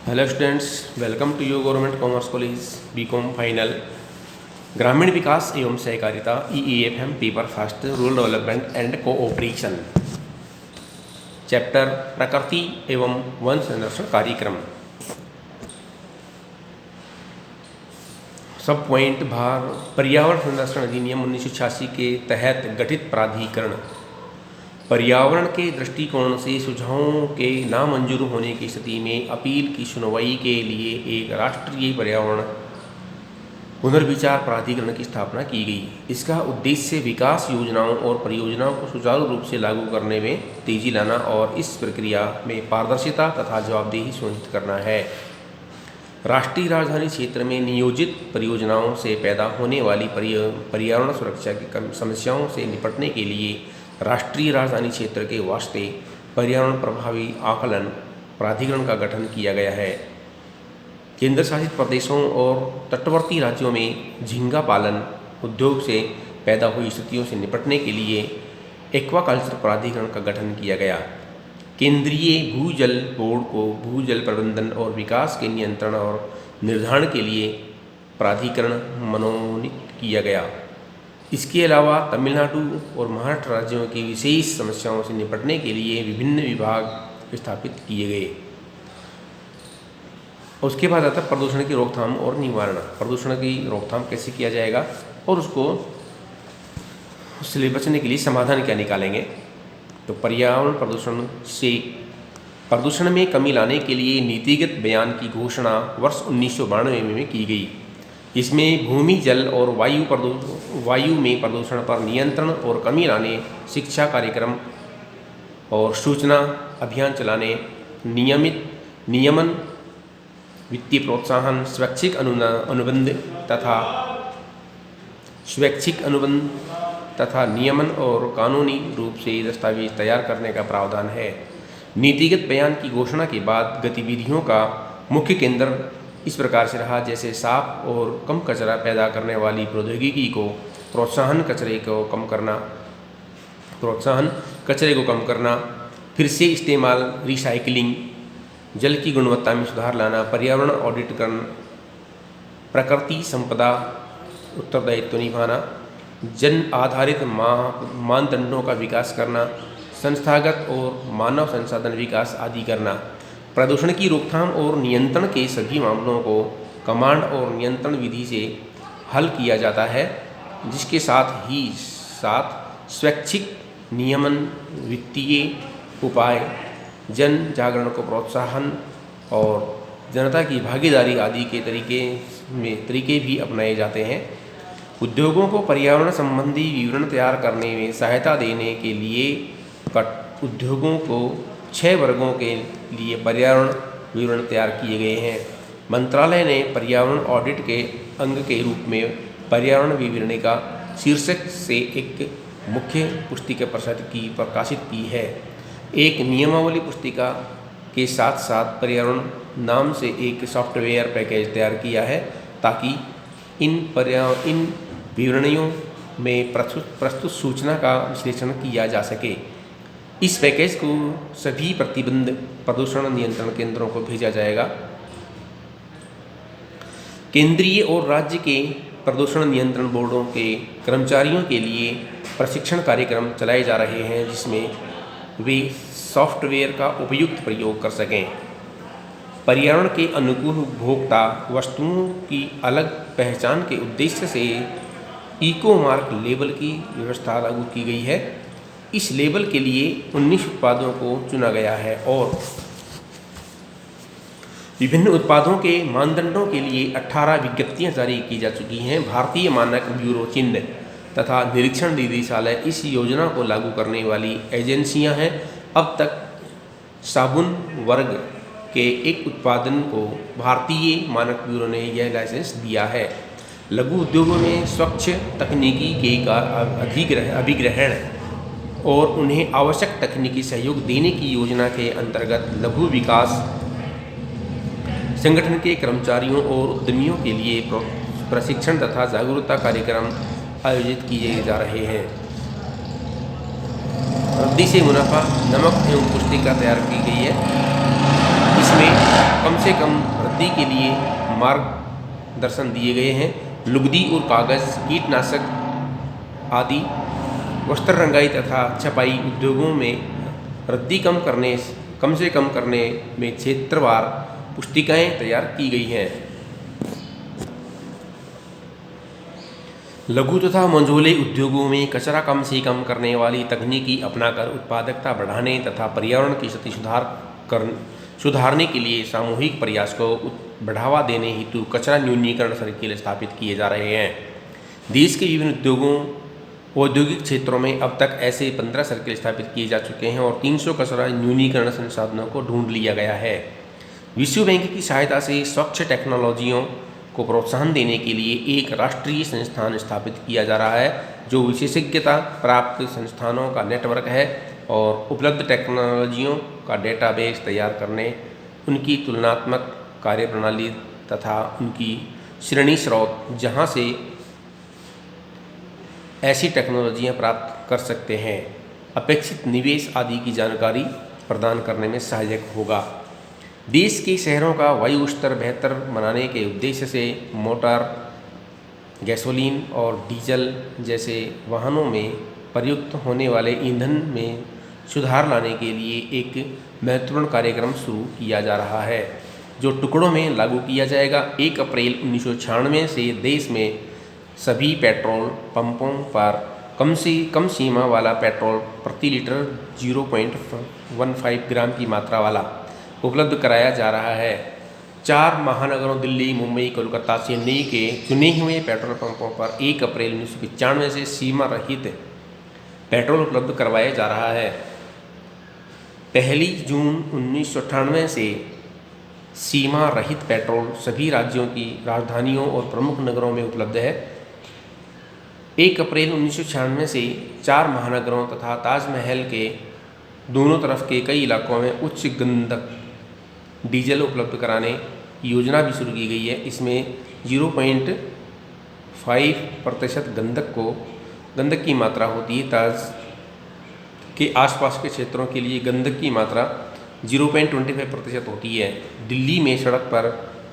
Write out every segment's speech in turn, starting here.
Hello students, welcome to your government commerce college BCom final ग्रामीण विकास एवं सहकारिता EEFM paper first rural development and cooperation chapter प्रकृति एवं वन संरक्षण कार्यक्रम सब पॉइंट भार पर्यावरण संरक्षण अधिनियम 1986 के तहत गठित प्राधिकरण पर्यावरण के दृष्टिकोण से सुझावों के नामंजूर होने की स्थिति में अपील की सुनवाई के लिए एक राष्ट्रीय पर्यावरण पुनर्विचार प्राधिकरण की स्थापना की गई। इसका उद्देश्य विकास योजनाओं और परियोजनाओं को सुचारू रूप से लागू करने में तेजी लाना और इस प्रक्रिया में पारदर्शिता तथा जवाबदेही सुनिश्चित करना है। राष्ट्रीय राजधानी क्षेत्र में नियोजित परियोजनाओं से पैदा होने वाली पर्यावरण सुरक्षा की समस्याओं से निपटने के लिए राष्ट्रीय राजधानी क्षेत्र के वास्ते पर्यावरण प्रभावी आकलन प्राधिकरण का गठन किया गया है। केंद्र शासित प्रदेशों और तटवर्ती राज्यों में झींगा पालन उद्योग से पैदा हुई स्थितियों से निपटने के लिए एक्वाकल्चर प्राधिकरण का गठन किया गया। केंद्रीय भूजल बोर्ड को भूजल प्रबंधन और विकास के नियंत्रण और निर्धारण के लिए प्राधिकरण मनोनीत किया गया। इसके अलावा तमिलनाडु और महाराष्ट्र राज्यों की विशेष समस्याओं से निपटने के लिए विभिन्न विभाग स्थापित किए गए। उसके बाद आता है प्रदूषण की रोकथाम और निवारण। प्रदूषण की रोकथाम कैसे किया जाएगा और उससे बचने के लिए समाधान क्या निकालेंगे। तो पर्यावरण प्रदूषण में कमी लाने के लिए नीतिगत बयान की घोषणा वर्ष 1992 में की गई। इसमें भूमि, जल और वायु में प्रदूषण पर नियंत्रण और कमी लाने, शिक्षा कार्यक्रम और सूचना अभियान चलाने, नियमन, वित्तीय प्रोत्साहन, स्वैच्छिक अनुबंध तथा नियमन और कानूनी रूप से दस्तावेज तैयार करने का प्रावधान है। नीतिगत बयान की घोषणा के बाद गतिविधियों का मुख्य केंद्र इस प्रकार से रहा जैसे साफ और कम कचरा पैदा करने वाली प्रौद्योगिकी को प्रोत्साहन, कचरे को कम करना, फिर से इस्तेमाल, रिसाइकलिंग, जल की गुणवत्ता में सुधार लाना, पर्यावरण ऑडिट करना, प्रकृति संपदा उत्तरदायित्व निभाना, जन आधारित मानदंडों का विकास करना, संस्थागत और मानव संसाधन विकास आदि करना। प्रदूषण की रोकथाम और नियंत्रण के सभी मामलों को कमांड और नियंत्रण विधि से हल किया जाता है, जिसके साथ स्वैच्छिक नियमन, वित्तीय उपाय, जन जागरण को प्रोत्साहन और जनता की भागीदारी आदि के तरीके भी अपनाए जाते हैं। उद्योगों को पर्यावरण संबंधी विवरण तैयार करने में सहायता देने के लिए उद्योगों को 6 वर्गों के लिए पर्यावरण विवरण तैयार किए गए हैं। मंत्रालय ने पर्यावरण ऑडिट के अंग के रूप में पर्यावरण विवरणिका शीर्षक से एक मुख्य पुस्तिका प्रकाशित की है। एक नियमावली पुस्तिका के साथ साथ पर्यावरण नाम से एक सॉफ्टवेयर पैकेज तैयार किया है ताकि इन विवरणियों में प्रस्तुत सूचना का विश्लेषण किया जा सके। इस पैकेज को सभी प्रतिबंध प्रदूषण नियंत्रण केंद्रों को भेजा जाएगा। केंद्रीय और राज्य के प्रदूषण नियंत्रण बोर्डों के कर्मचारियों के लिए प्रशिक्षण कार्यक्रम चलाए जा रहे हैं, जिसमें वे सॉफ्टवेयर का उपयुक्त प्रयोग कर सकें। पर्यावरण के अनुकूल उपभोक्ता वस्तुओं की अलग पहचान के उद्देश्य से इको मार्क लेबल की व्यवस्था लागू की गई है। इस लेबल के लिए 19 उत्पादों को चुना गया है और विभिन्न उत्पादों के मानदंडों के लिए 18 विज्ञप्तियां जारी की जा चुकी हैं। भारतीय मानक ब्यूरो चिन्ह तथा निरीक्षण निदेशालय इस योजना को लागू करने वाली एजेंसियां हैं। अब तक साबुन वर्ग के एक उत्पादन को भारतीय मानक ब्यूरो ने यह लाइसेंस दिया है। लघु उद्योगों में स्वच्छ तकनीकी के अभिग्रहण और उन्हें आवश्यक तकनीकी सहयोग देने की योजना के अंतर्गत लघु विकास संगठन के कर्मचारियों और उद्यमियों के लिए प्रशिक्षण तथा जागरूकता कार्यक्रम आयोजित किए जा रहे हैं। रद्दी से मुनाफा नमक एवं पुस्तिका तैयार की गई है। इसमें कम से से कम वृद्धि के लिए मार्गदर्शन दिए गए हैं। लुगदी और कागज़, कीटनाशक आदि, वस्त्र रंगाई तथा छपाई उद्योगों में वृद्धि कम से कम करने में क्षेत्रवार पुस्तिकाएँ तैयार की गई हैं। लघु तथा मंझोले उद्योगों में कचरा कम से कम करने वाली तकनीकी अपनाकर उत्पादकता बढ़ाने तथा पर्यावरण की स्थिति सुधारने के लिए सामूहिक प्रयास को बढ़ावा देने हेतु कचरा न्यूनीकरण सर्किल स्थापित किए जा रहे हैं। देश के विभिन्न औद्योगिक क्षेत्रों में अब तक ऐसे 15 सर्किल स्थापित किए जा चुके हैं और 300 कचरा न्यूनीकरण संसाधनों को ढूंढ लिया गया है। विश्व बैंक की सहायता से स्वच्छ टेक्नोलॉजियों को प्रोत्साहन देने के लिए एक राष्ट्रीय संस्थान स्थापित किया जा रहा है, जो विशेषज्ञता प्राप्त संस्थानों का नेटवर्क है और उपलब्ध टेक्नोलॉजियों का डेटाबेस तैयार करने, उनकी तुलनात्मक कार्यप्रणाली तथा उनकी श्रेणी स्रोत जहां से ऐसी टेक्नोलॉजियां प्राप्त कर सकते हैं, अपेक्षित निवेश आदि की जानकारी प्रदान करने में सहायक होगा। देश के शहरों का वायु स्तर बेहतर बनाने के उद्देश्य से मोटर, गैसोलीन और डीजल जैसे वाहनों में प्रयुक्त होने वाले ईंधन में सुधार लाने के लिए एक महत्वपूर्ण कार्यक्रम शुरू किया जा रहा है, जो टुकड़ों में लागू किया जाएगा। 1 अप्रैल 1996 से देश में सभी पेट्रोल पंपों पर कम से कम सीमा वाला पेट्रोल प्रति लीटर 0.15 ग्राम की मात्रा वाला उपलब्ध कराया जा रहा है। 4 महानगरों दिल्ली, मुंबई, कोलकाता, चेन्नई के चुने हुए पेट्रोल पंपों पर 1 अप्रैल 1995 से सीमा रहित पेट्रोल उपलब्ध करवाया जा रहा है। 1 जून 1998 से सीमा रहित पेट्रोल सभी राज्यों की राजधानियों और प्रमुख नगरों में उपलब्ध है। 1 अप्रैल 1996 से 4 महानगरों तथा ताजमहल के दोनों तरफ के कई इलाकों में उच्च गंधक डीजल उपलब्ध कराने की योजना भी शुरू की गई है। इसमें 0.5% गंधक की मात्रा होती है। ताज के आसपास के क्षेत्रों के लिए गंधक की मात्रा 0.25% होती है। दिल्ली में सड़क पर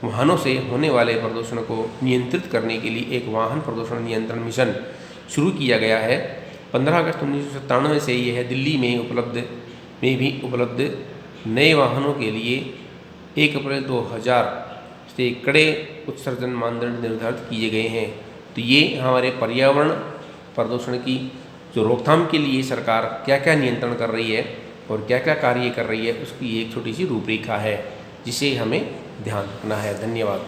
वाहनों से होने वाले प्रदूषण को नियंत्रित करने के लिए एक वाहन प्रदूषण नियंत्रण मिशन शुरू किया गया है। 15 अगस्त 1997 से यह दिल्ली में उपलब्ध नए वाहनों के लिए 1 अप्रैल 2000 से कड़े उत्सर्जन मानदंड निर्धारित किए गए हैं। तो ये हमारे पर्यावरण प्रदूषण की जो रोकथाम के लिए सरकार क्या क्या नियंत्रण कर रही है और क्या क्या कार्य कर रही है, उसकी एक छोटी सी रूपरेखा है जिसे हमें ध्यान रखना है। धन्यवाद।